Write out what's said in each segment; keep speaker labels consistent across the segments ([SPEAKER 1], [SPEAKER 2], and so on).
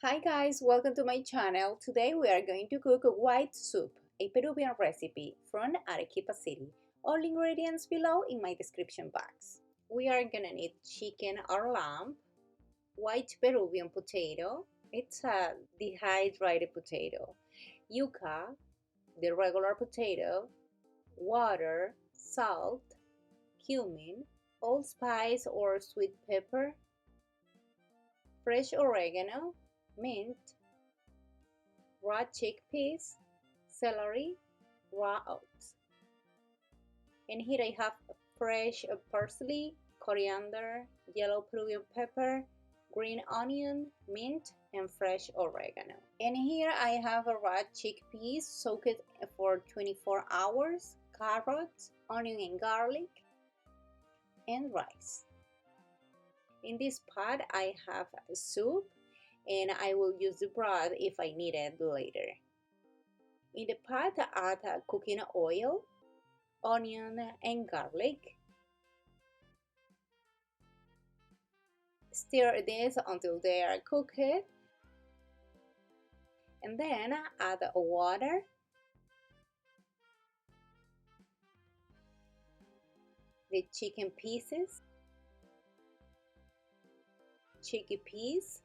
[SPEAKER 1] Hi guys, welcome to my channel. Today we are going to cook white soup, a Peruvian recipe from Arequipa city. All ingredients below in my description box. We are gonna need chicken or lamb, white Peruvian potato, it's a dehydrated potato, yucca, the regular potato, water, salt, cumin, allspice or sweet pepper, fresh oregano, mint, raw chickpeas, celery, raw oats. And here I have fresh parsley, coriander, yellow Peruvian pepper, green onion, mint, and fresh oregano. And here I have a raw chickpeas soaked for 24 hours, carrots, onion and garlic, and rice. In this pot I have a soup, and I will use the broth if I need it later. In the pot, add cooking oil, onion and garlic. Stir this until they are cooked, and then add water, the chicken pieces, chickpeas,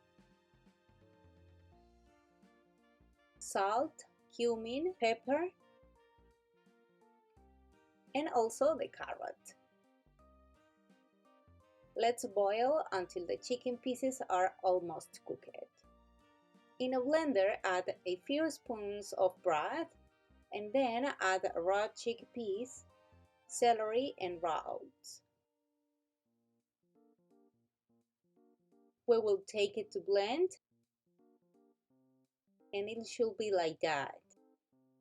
[SPEAKER 1] salt, cumin, pepper, and also the carrot. Let's boil until the chicken pieces are almost cooked. In a blender, add a few spoons of broth, and then add raw chickpeas, celery, and raw oats. We will take it to blend, and it should be like that.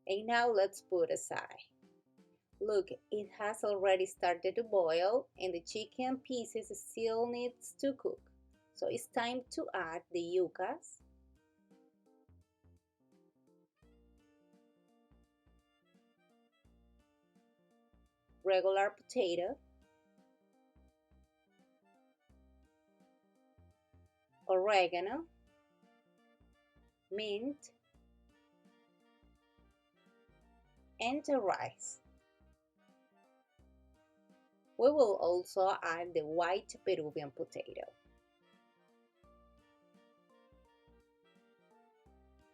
[SPEAKER 1] And now let's put aside. Look, it has already started to boil and the chicken pieces still needs to cook. So it's time to add the yuccas, regular potato, oregano, mint, and the rice. We will also add the white Peruvian potato.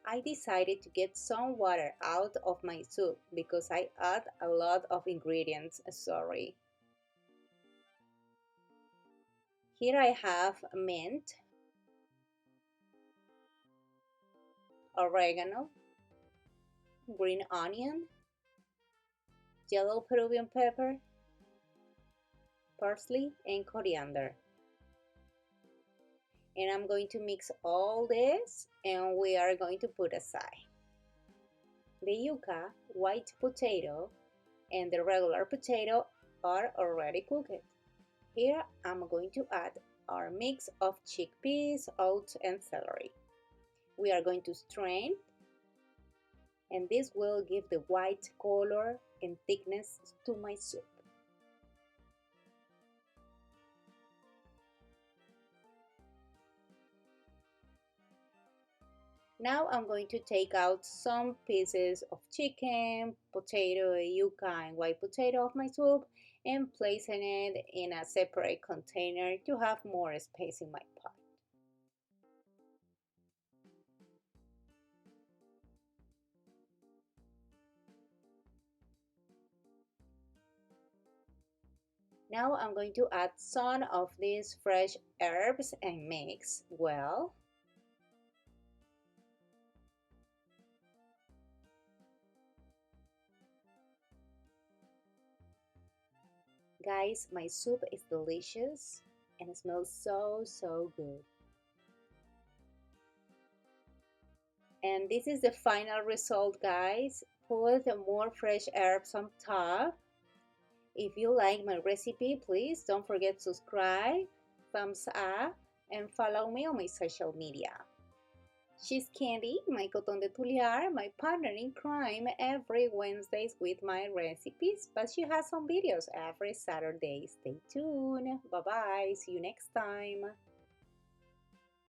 [SPEAKER 1] I decided to get some water out of my soup because I add a lot of ingredients, sorry. Here I have mint, oregano, green onion, yellow Peruvian pepper, parsley, and coriander. And I'm going to mix all this and we are going to put aside. The yucca, white potato, and the regular potato are already cooked. Here I'm going to add our mix of chickpeas, oats, and celery. We are going to strain, and this will give the white color and thickness to my soup. Now I'm going to take out some pieces of chicken, potato, yucca, and white potato of my soup and placing it in a separate container to have more space in my pot. Now I'm going to add some of these fresh herbs and mix well. Guys, my soup is delicious and it smells so good. And this is the final result, guys. Put more fresh herbs on top. If you like my recipe, please don't forget to subscribe, thumbs up, and follow me on my social media. She's Candy, my coton de tuliar, my partner in crime every Wednesdays with my recipes, but she has some videos every Saturday. Stay tuned. Bye bye. See you next time.